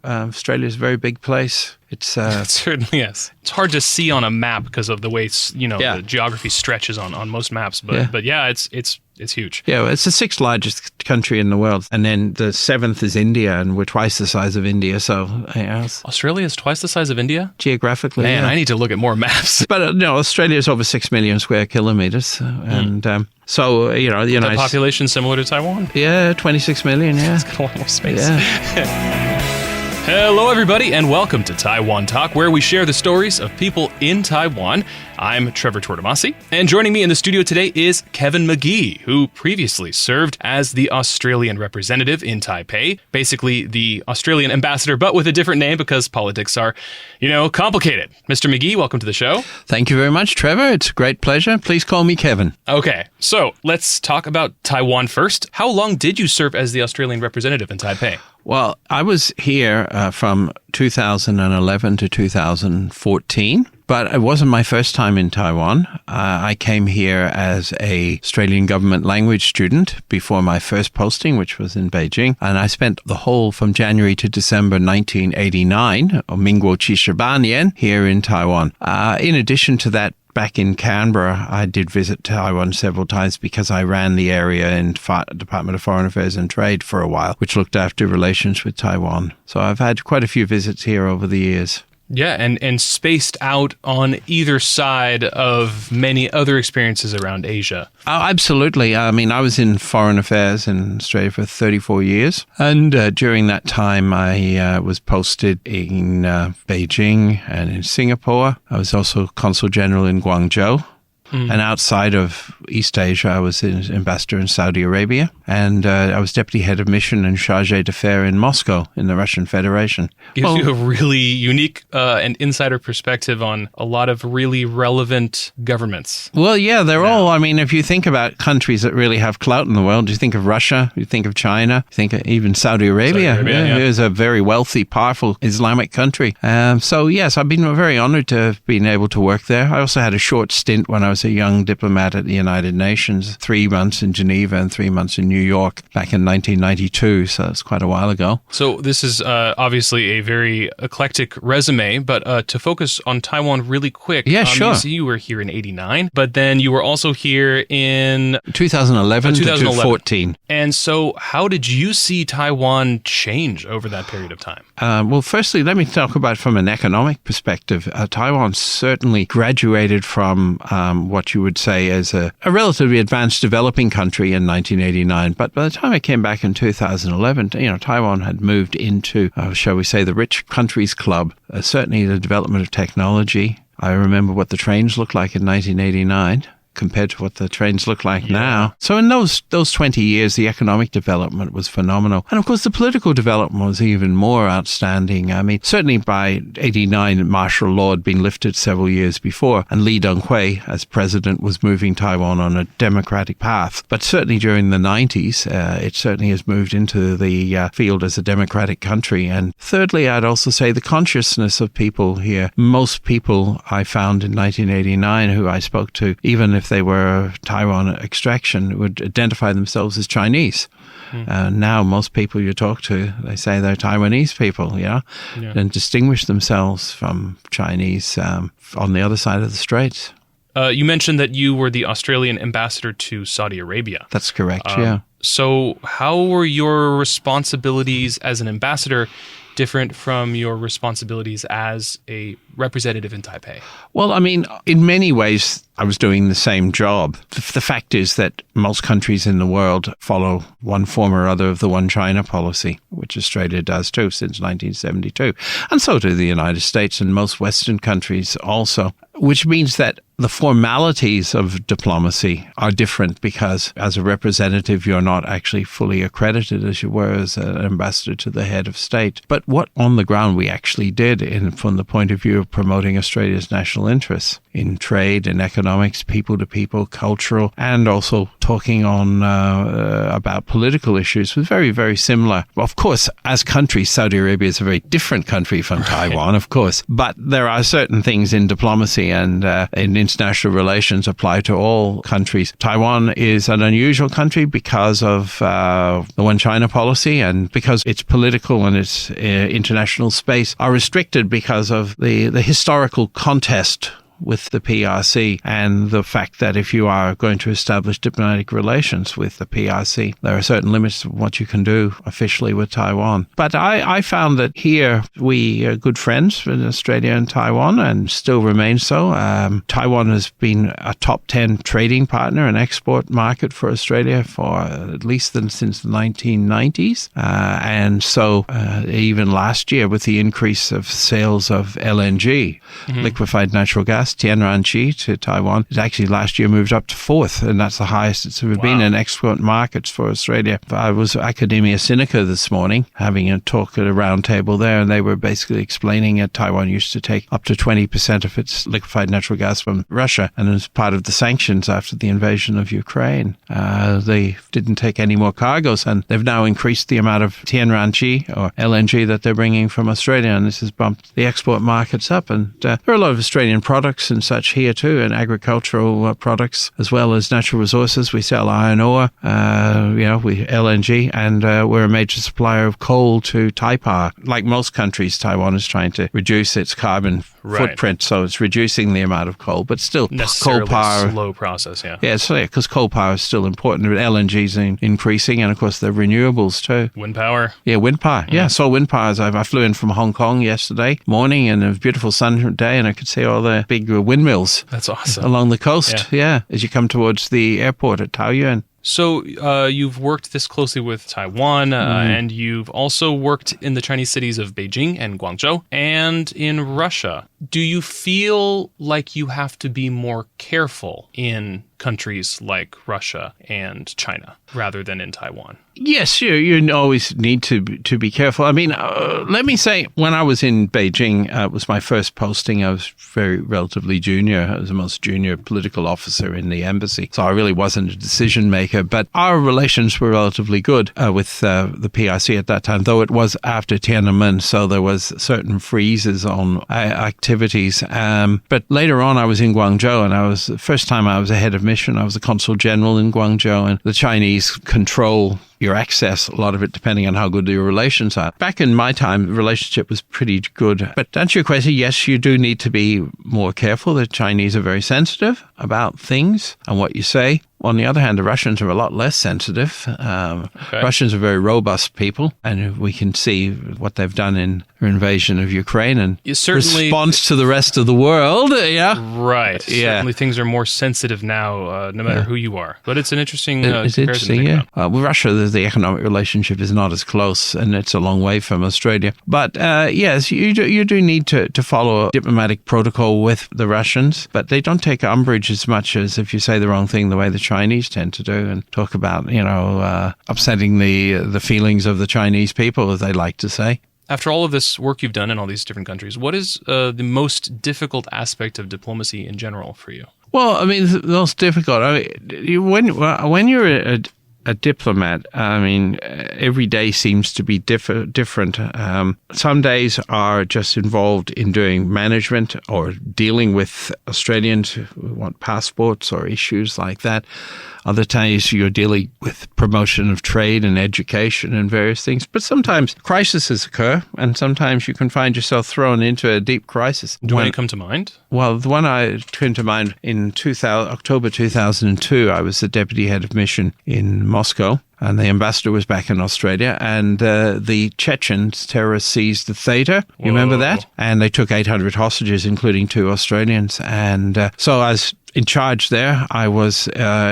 Australia is a very big place. It certainly is. It's hard to see on a map because of the way the geography stretches on most maps. But it's huge. Yeah, well, it's the 6th largest country in the world, and then the 7th is India, and we're twice the size of India. So Australia is twice the size of India geographically. Man, I need to look at more maps. But no, Australia is over 6 million square kilometers, and so the United population similar to Taiwan. Yeah, 26 million. Yeah, it's got a lot more space. Yeah. Hello, everybody, and welcome to Taiwan Talk, where we share the stories of people in Taiwan. I'm Trevor Tortomasi, and joining me in the studio today is Kevin Magee, who previously served as the Australian representative in Taipei, basically the Australian ambassador, but with a different name because politics are, complicated. Mr. Magee, welcome to the show. Thank you very much, Trevor. It's a great pleasure. Please call me Kevin. Okay, so let's talk about Taiwan first. How long did you serve as the Australian representative in Taipei? Well, I was here from 2011 to 2014, but it wasn't my first time in Taiwan. I came here as an Australian government language student before my first posting, which was in Beijing, and I spent the whole from January to December 1989, or 民国78年, here in Taiwan. In addition to that, back in Canberra, I did visit Taiwan several times because I ran the area in Department of Foreign Affairs and Trade for a while, which looked after relations with Taiwan. So I've had quite a few visits here over the years. Yeah, and spaced out on either side of many other experiences around Asia. Oh, absolutely. I mean, I was in foreign affairs in Australia for 34 years. And during that time, I was posted in Beijing and in Singapore. I was also Consul General in Guangzhou. And outside of East Asia, I was an ambassador in Saudi Arabia, and I was deputy head of mission and charge d'affaires in Moscow in the Russian Federation. Gives you a really unique and insider perspective on a lot of really relevant governments. Well, yeah, they're all, I mean, if you think about countries that really have clout in the world, you think of Russia, you think of China, you think of even Saudi Arabia. It is a very wealthy, powerful Islamic country. So, yes, I've been very honored to have been able to work there. I also had a short stint when I was a young diplomat at the United Nations, 3 months in Geneva and 3 months in New York back in 1992, so that's quite a while ago. So this is obviously a very eclectic resume, but to focus on Taiwan really quick. Yeah, sure. You were here in 89, but then you were also here in 2011 to 2014. And so how did you see Taiwan change over that period of time? Well, firstly, let me talk about from an economic perspective. Taiwan certainly graduated from what you would say as a relatively advanced developing country in 1989. But by the time I came back in 2011, Taiwan had moved into, shall we say, the rich countries club. Certainly the development of technology. I remember what the trains looked like in 1989. Compared to what the trains look like now. So in those 20 years, the economic development was phenomenal. And of course, the political development was even more outstanding. I mean, certainly by 89, martial law had been lifted several years before, and Lee Teng-hui, as president, was moving Taiwan on a democratic path. But certainly during the 90s, it certainly has moved into the field as a democratic country. And thirdly, I'd also say the consciousness of people here. Most people I found in 1989 who I spoke to, even if they were Taiwan extraction, would identify themselves as Chinese. Now, most people you talk to, they say they're Taiwanese people, and distinguish themselves from Chinese on the other side of the straits. You mentioned that you were the Australian ambassador to Saudi Arabia. That's correct, yeah. So how were your responsibilities as an ambassador different from your responsibilities as a representative in Taipei? Well, I mean, in many ways, I was doing the same job. The fact is that most countries in the world follow one form or other of the One China policy, which Australia does too since 1972. And so do the United States and most Western countries also, which means that the formalities of diplomacy are different because as a representative, you're not actually fully accredited as you were as an ambassador to the head of state. But what on the ground we actually did from the point of view of promoting Australia's national interests in trade, in economics, people to people, cultural, and also talking on about political issues was very, very similar. Of course, as countries, Saudi Arabia is a very different country from Taiwan, of course, but there are certain things in diplomacy and in international relations apply to all countries. Taiwan is an unusual country because of the One China policy and because its political and its international space are restricted because of the historical contest with the PRC and the fact that if you are going to establish diplomatic relations with the PRC, there are certain limits to what you can do officially with Taiwan. But I found that here we are good friends with Australia and Taiwan and still remain so. Taiwan has been a top 10 trading partner and export market for Australia for at least since the 1990s. And so even last year with the increase of sales of LNG, liquefied natural gas, Tianranji to Taiwan, it actually last year moved up to 4th, and that's the highest it's ever been in export markets for Australia. I was at Academia Sinica this morning having a talk at a round table there, and they were basically explaining that Taiwan used to take up to 20% of its liquefied natural gas from Russia, and as part of the sanctions after the invasion of Ukraine, they didn't take any more cargoes, and they've now increased the amount of Tianranji or LNG that they're bringing from Australia, and this has bumped the export markets up. And there are a lot of Australian products and such here too, and agricultural products as well as natural resources. We sell iron ore, we LNG, and we're a major supplier of coal to Taipei. Like most countries, Taiwan is trying to reduce its carbon footprint, so it's reducing the amount of coal, but still coal power. A slow process, yeah. Yeah, because coal power is still important. But LNG is increasing, and of course the renewables too. Wind power. Yeah, wind power. Yeah, so wind power. I flew in from Hong Kong yesterday morning, and it was a beautiful sunny day, and I could see all the big windmills. That's awesome. Along the coast, as you come towards the airport at Taoyuan. So you've worked this closely with Taiwan, and you've also worked in the Chinese cities of Beijing and Guangzhou, and in Russia. Do you feel like you have to be more careful in countries like Russia and China rather than in Taiwan? Yes, you always need to be careful. I mean, let me say, when I was in Beijing, it was my first posting. I was relatively junior. I was the most junior political officer in the embassy, so I really wasn't a decision maker. But our relations were relatively good with the PRC at that time, though it was after Tiananmen, so there was certain freezes on activities. But later on, I was in Guangzhou, and the first time I was a head of mission. I was the consul general in Guangzhou, and the Chinese control your access, a lot of it depending on how good your relations are. Back in my time, the relationship was pretty good. But to answer your question, yes, you do need to be more careful. The Chinese are very sensitive about things and what you say. On the other hand, the Russians are a lot less sensitive. Russians are very robust people, and we can see what they've done in their invasion of Ukraine and response to the rest of the world. Right. Certainly things are more sensitive now, no matter who you are. But it's an interesting comparison. With Russia, the economic relationship is not as close, and it's a long way from Australia. But yes, you do need to follow a diplomatic protocol with the Russians, but they don't take umbrage as much as if you say the wrong thing the way the Chinese tend to do and talk about, upsetting the feelings of the Chinese people, as they like to say. After all of this work you've done in all these different countries, what is the most difficult aspect of diplomacy in general for you? Well, I mean, the most difficult. I mean, when you're a diplomat, I mean, every day seems to be different. Some days are just involved in doing management or dealing with Australians who want passports or issues like that. Other times you're dealing with promotion of trade and education and various things. But sometimes crises occur, and sometimes you can find yourself thrown into a deep crisis. Do any come to mind? Well, the one I came to mind in October 2002, I was the deputy head of mission in Moscow, and the ambassador was back in Australia, and the Chechens terrorists seized the theater. You remember that? And they took 800 hostages, including 2 Australians. And so I was in charge there. I was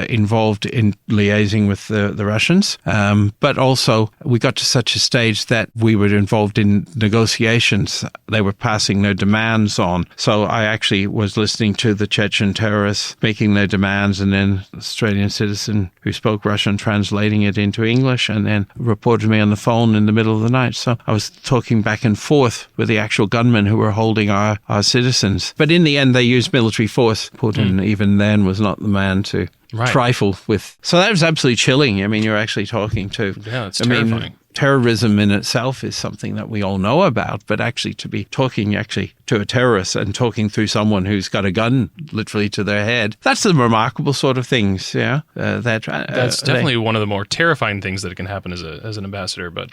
involved in liaising with the Russians, but also we got to such a stage that we were involved in negotiations. They were passing their demands on. So I actually was listening to the Chechen terrorists making their demands, and then an Australian citizen who spoke Russian translating it into English, and then reported me on the phone in the middle of the night. So I was talking back and forth with the actual gunmen who were holding our citizens. But in the end, they used military force. Putin even then was not the man to trifle with. So that was absolutely chilling. I mean, you're actually talking to. Yeah, it's terrifying. Terrorism in itself is something that we all know about, but actually to be talking to a terrorist and talking through someone who's got a gun literally to their head, that's the remarkable sort of things, that's definitely one of the more terrifying things that can happen as an ambassador, but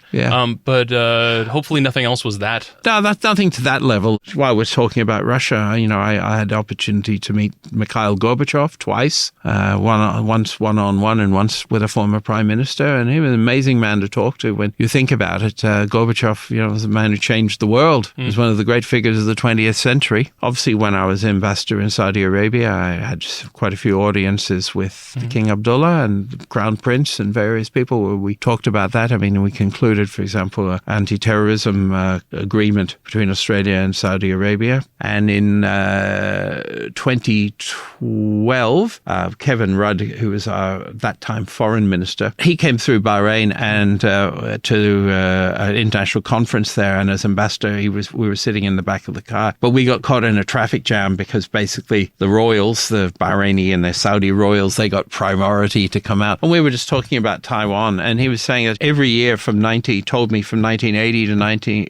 hopefully nothing else was that. No, that's nothing to that level. While we're talking about Russia, I had the opportunity to meet Mikhail Gorbachev twice, once one-on-one and once with a former prime minister, and he was an amazing man to talk to. When you think about it, Gorbachev, was a man who changed the world. He was one of the great figures of the 20th century. Obviously, when I was ambassador in Saudi Arabia, I had quite a few audiences with the King Abdullah and the Crown Prince and various people where we talked about that. I mean, we concluded, for example, an anti-terrorism agreement between Australia and Saudi Arabia. And in 2012, Kevin Rudd, who was that time foreign minister, he came through Bahrain and to an international conference there, and as ambassador, we were sitting in the back of the car, but we got caught in a traffic jam because basically the royals, the Bahraini and the Saudi royals, they got priority to come out, and we were just talking about Taiwan, and he was saying that every year from 1980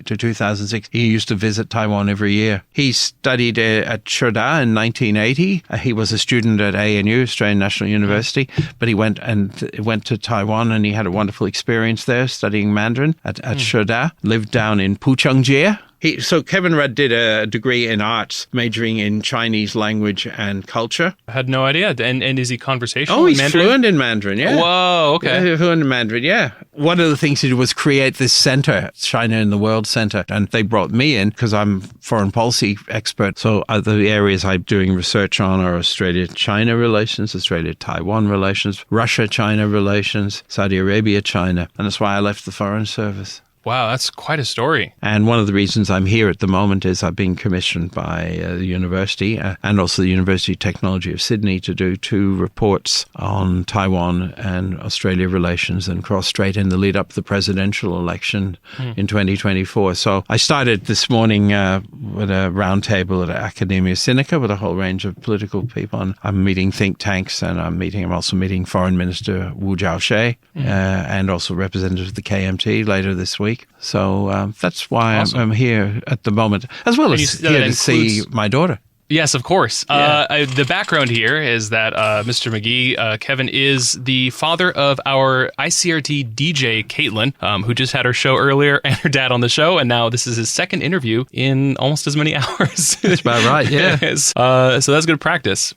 to 2006, he used to visit Taiwan every year. He studied at Shurda in 1980. He was a student at ANU, Australian National University, but he went to Taiwan, and he had a wonderful experience there studying Mandarin at Shurda, lived down in Puchongjie. So Kevin Rudd did a degree in arts, majoring in Chinese language and culture. I had no idea. And is he conversational? Oh, he's Mandarin? fluent in Mandarin, yeah. Whoa, okay. Yeah, fluent in Mandarin, yeah. One of the things he did was create this center, China in the World Center, and they brought me in because I'm foreign policy expert. So the areas I'm doing research on are Australia-China relations, Australia-Taiwan relations, Russia-China relations, Saudi Arabia-China, and that's why I left the Foreign Service. Wow, that's quite a story. And one of the reasons I'm here at the moment is I've been commissioned by the university and also the University of Technology of Sydney to do 2 reports on Taiwan and Australia relations and cross-strait in the lead up to the presidential election in 2024. So I started this morning with a roundtable at Academia Sinica with a whole range of political people. And I'm meeting think tanks, and I'm also meeting Foreign Minister Wu Jiaoshe and also representatives of the KMT later this week. So that's why I'm here at the moment, as well as here to see my daughter. Yes, of course. Yeah. The background here is that Mr. Magee, Kevin, is the father of our ICRT DJ, Caitlin, who just had her show earlier, and her dad on the show, and now this is his second interview in almost as many hours. That's about right, yeah. So that's good practice.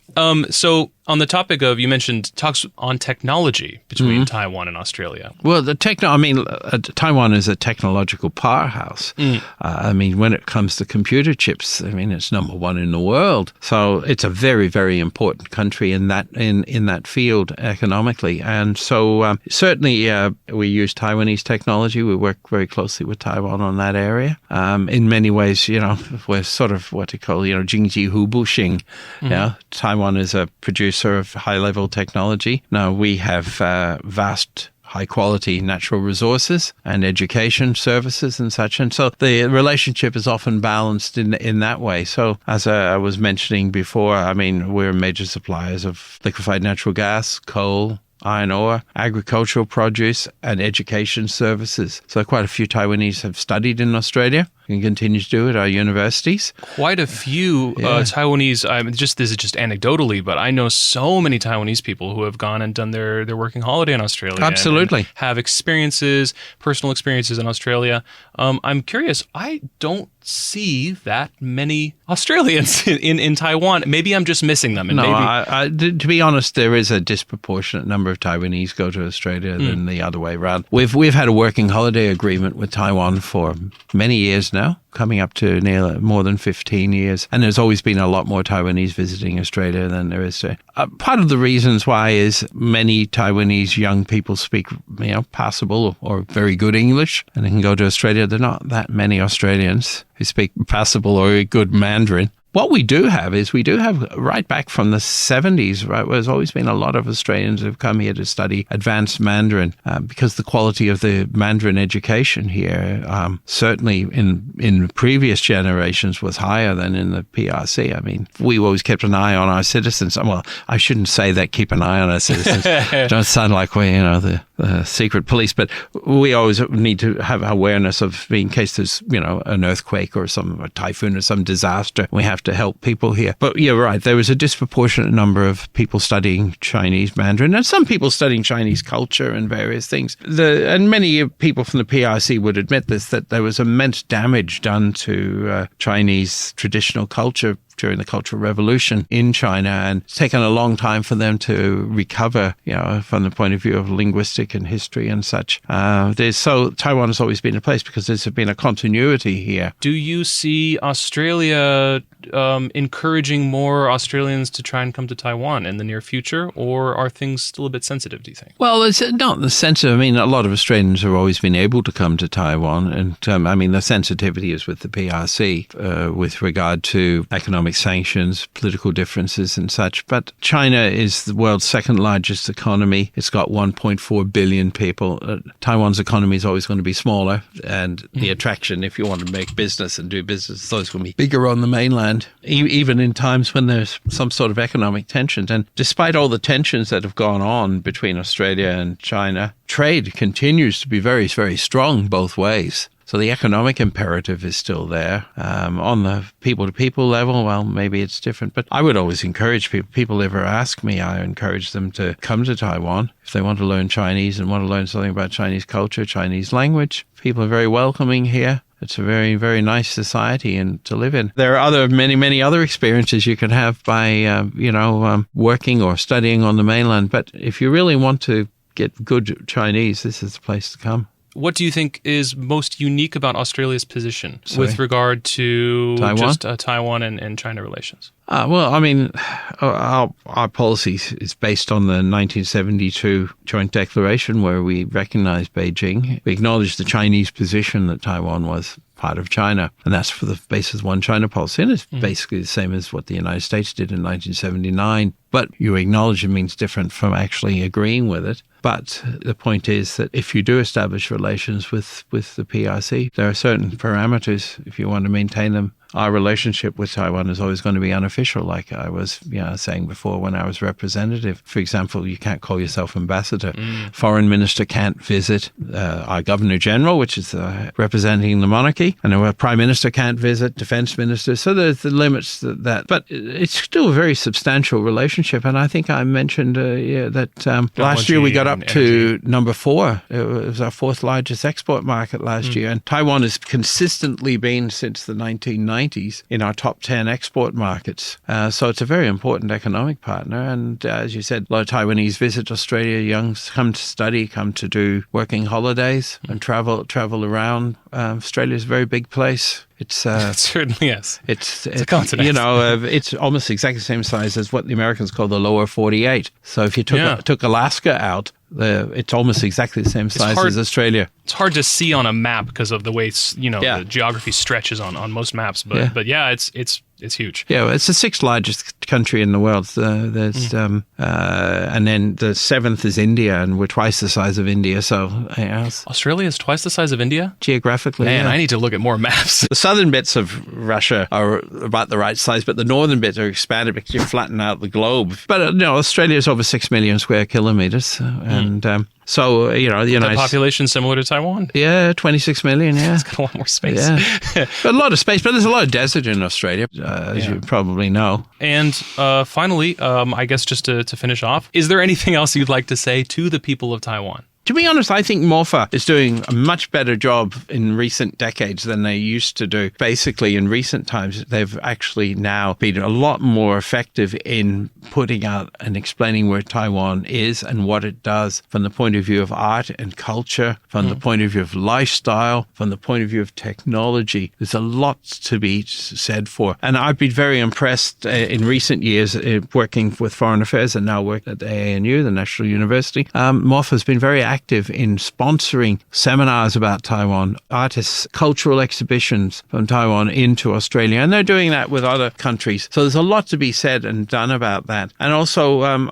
So on the topic of, you mentioned talks on technology between Taiwan and Australia. Well, Taiwan is a technological powerhouse. I mean, when it comes to computer chips, I mean, it's number 1 in the world. So it's a very, very important country in that field economically. And so certainly we use Taiwanese technology. We work very closely with Taiwan on that area. In many ways, we're sort of what you call, Jingji Hubuxing. Yeah, Taiwan is a producer of high-level technology. Now, we have vast high-quality natural resources and education services and such. And so the relationship is often balanced in that way. So as I was mentioning before, I mean, we're major suppliers of liquefied natural gas, coal, iron ore, agricultural produce, and education services. So quite a few Taiwanese have studied in Australia and continue to do it at our universities. Quite a few Taiwanese, this is just anecdotally, but I know so many Taiwanese people who have gone and done their working holiday in Australia. Absolutely. And have personal experiences in Australia. I'm curious, I don't see that many Australians in Taiwan. Maybe I'm just missing them. And to be honest, there is a disproportionate number of Taiwanese go to Australia than the other way around. We've had a working holiday agreement with Taiwan for many years now, coming up to nearly more than 15 years. And there's always been a lot more Taiwanese visiting Australia than there is today. Part of the reasons why is many Taiwanese young people speak, passable or very good English, and they can go to Australia. There are not that many Australians who speak passable or good Mandarin. what we do have is right back from the 70s, right, there's always been a lot of Australians who've come here to study advanced Mandarin because the quality of the Mandarin education here, certainly in previous generations, was higher than in the PRC. I mean, we always kept an eye on our citizens. Well, I shouldn't say that, keep an eye on our citizens. Don't sound like we're, the secret police, but we always need to have awareness of, in case there's, an earthquake or a typhoon or some disaster, we have to help people here. But you're right, there was a disproportionate number of people studying Chinese Mandarin and some people studying Chinese culture and various things. And many people from the PRC would admit this, that there was immense damage done to Chinese traditional culture during the Cultural Revolution in China, and it's taken a long time for them to recover, from the point of view of linguistic and history and such. Taiwan has always been a place because there's been a continuity here. Do you see Australia encouraging more Australians to try and come to Taiwan in the near future, or are things still a bit sensitive, do you think? Well, it's not the sensitive. I mean, a lot of Australians have always been able to come to Taiwan, and the sensitivity is with the PRC with regard to economic sanctions, political differences and such. But China is the world's second largest economy. It's got 1.4 billion people. Taiwan's economy is always going to be smaller, and the attraction, if you want to make business and do business, is always going to be bigger on the mainland, even in times when there's some sort of economic tensions. And despite all the tensions that have gone on between Australia and China, trade continues to be very, very strong both ways. So the economic imperative is still there. On the people-to-people level, well, maybe it's different. But I would always encourage people. People ever ask me, I encourage them to come to Taiwan if they want to learn Chinese and want to learn something about Chinese culture, Chinese language. People are very welcoming here. It's a very, very nice society and to live in. There are many other experiences you can have by, working or studying on the mainland. But if you really want to get good Chinese, this is the place to come. What do you think is most unique about Australia's position with regard to Taiwan? Just Taiwan and China relations? Our policy is based on the 1972 Joint Declaration, where we recognized Beijing. We acknowledged the Chinese position that Taiwan was part of China, and that's for the basis of one China policy. And it's basically the same as what the United States did in 1979. But you acknowledge it means different from actually agreeing with it. But the point is that if you do establish relations with the PRC, there are certain parameters if you want to maintain them. Our relationship with Taiwan is always going to be unofficial, like I was saying before when I was representative. For example, you can't call yourself ambassador. Foreign minister can't visit our governor general, which is representing the monarchy, and our prime minister can't visit, defense minister. So there's the limits to that. But it's still a very substantial relationship. And I think I mentioned that last year we got up to number 4. It was our 4th largest export market last year. And Taiwan has consistently been, since the 1990s, in our top 10 export markets. So it's a very important economic partner. And as you said, a lot of Taiwanese visit Australia, young come to study, come to do working holidays and travel around. Australia's a very big place. It certainly is. It's a continent. It's almost exactly the same size as what the Americans call the lower 48. So if you took Alaska out, it's almost exactly the same size as Australia. It's hard to see on a map because of the way the geography stretches on most maps. But it's huge. Yeah, it's the 6th largest country in the world. And then the 7th is India, and we're twice the size of India. So Australia is twice the size of India? Geographically, Man, I need to look at more maps. The southern bits of Russia are about the right size, but the northern bits are expanded because you flatten out the globe. But Australia is over 6 million square kilometers, and so the United population similar to Taiwan. Yeah, 26 million. Yeah, it's got a lot more space. Yeah, but a lot of space. But there's a lot of desert in Australia, as you probably know. And finally, I guess just to finish off, is there anything else you'd like to say to the people of Taiwan? To be honest, I think MOFA is doing a much better job in recent decades than they used to do. Basically, in recent times, they've actually now been a lot more effective in putting out and explaining where Taiwan is and what it does from the point of view of art and culture, from the point of view of lifestyle, from the point of view of technology. There's a lot to be said for. And I've been very impressed in recent years working with foreign affairs and now working at the ANU, the National University. MOFA has been very active in sponsoring seminars about Taiwan, artists, cultural exhibitions from Taiwan into Australia. And they're doing that with other countries. So there's a lot to be said and done about that. And also,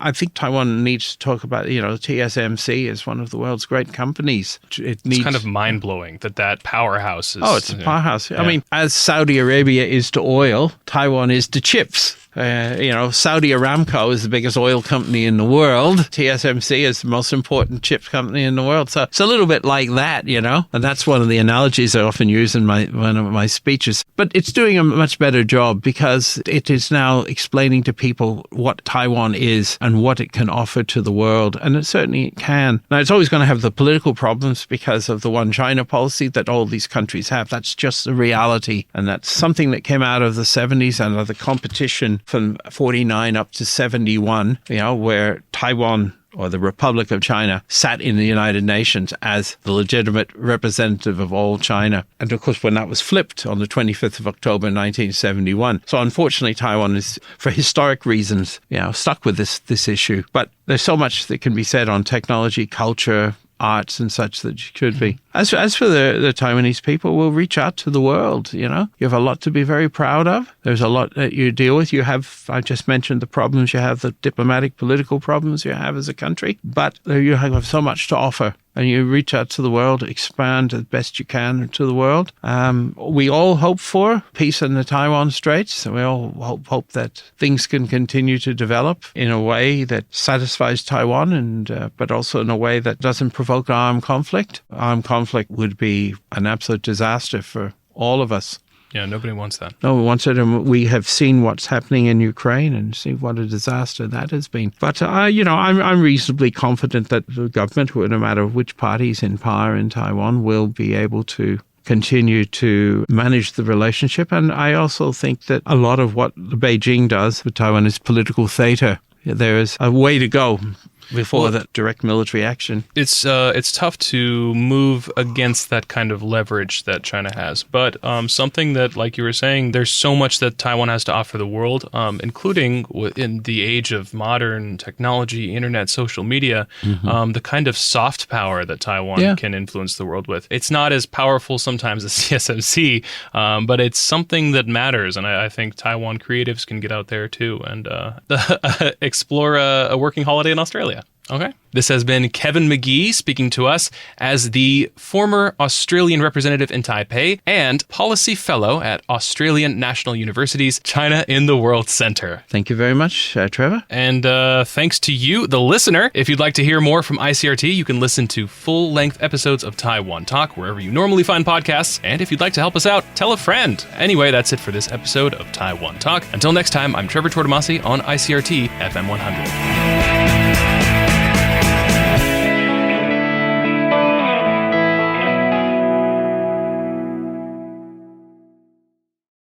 I think Taiwan needs to talk about, TSMC is one of the world's great companies. It's kind of mind-blowing that powerhouse is... Oh, it's a powerhouse. Yeah. I mean, as Saudi Arabia is to oil, Taiwan is to chips. Saudi Aramco is the biggest oil company in the world. TSMC is the most important chip company in the world. So it's a little bit like that, and that's one of the analogies I often use in one of my speeches. But it's doing a much better job because it is now explaining to people what Taiwan is and what it can offer to the world. And it certainly can. Now, it's always going to have the political problems because of the one China policy that all these countries have. That's just the reality. And that's something that came out of the 70s and of the competition from 49 up to 71, where Taiwan or the Republic of China sat in the United Nations as the legitimate representative of all China. And of course, when that was flipped on the 25th of October 1971. So unfortunately, Taiwan is, for historic reasons, stuck with this issue. But there's so much that can be said on technology, culture, arts and such that you could be. As for the Taiwanese people, we'll reach out to the world, You have a lot to be very proud of. There's a lot that you deal with. I just mentioned the problems you have, the diplomatic, political problems you have as a country, but you have so much to offer. And you reach out to the world, expand as best you can to the world. We all hope for peace in the Taiwan Straits. We all hope that things can continue to develop in a way that satisfies Taiwan, but also in a way that doesn't provoke armed conflict. Armed conflict would be an absolute disaster for all of us. Yeah, nobody wants that. No one wants it, and we have seen what's happening in Ukraine and see what a disaster that has been. But, I'm reasonably confident that the government, no matter which party's in power in Taiwan, will be able to continue to manage the relationship. And I also think that a lot of what Beijing does with Taiwan is political theater. There is a way to go before that direct military action. It's tough to move against that kind of leverage that China has. But something that, like you were saying, there's so much that Taiwan has to offer the world, including in the age of modern technology, internet, social media, the kind of soft power that Taiwan can influence the world with. It's not as powerful sometimes as TSMC, but it's something that matters. And I think Taiwan creatives can get out there too and explore a working holiday in Australia. Okay. This has been Kevin Magee speaking to us as the former Australian representative in Taipei and policy fellow at Australian National University's China in the World Center. Thank you very much, Trevor. And thanks to you, the listener. If you'd like to hear more from ICRT, you can listen to full-length episodes of Taiwan Talk wherever you normally find podcasts. And if you'd like to help us out, tell a friend. Anyway, that's it for this episode of Taiwan Talk. Until next time, I'm Trevor Tortomasi on ICRT FM 100.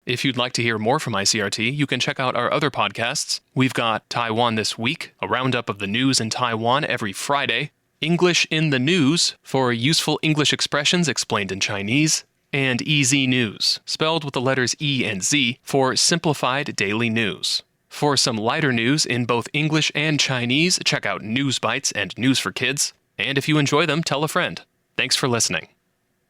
If you'd like to hear more from ICRT, you can check out our other podcasts. We've got Taiwan This Week, a roundup of the news in Taiwan every Friday, English in the News for useful English expressions explained in Chinese, and EZ News, spelled with the letters E and Z, for simplified daily news. For some lighter news in both English and Chinese, check out News Bites and News for Kids. And if you enjoy them, tell a friend. Thanks for listening.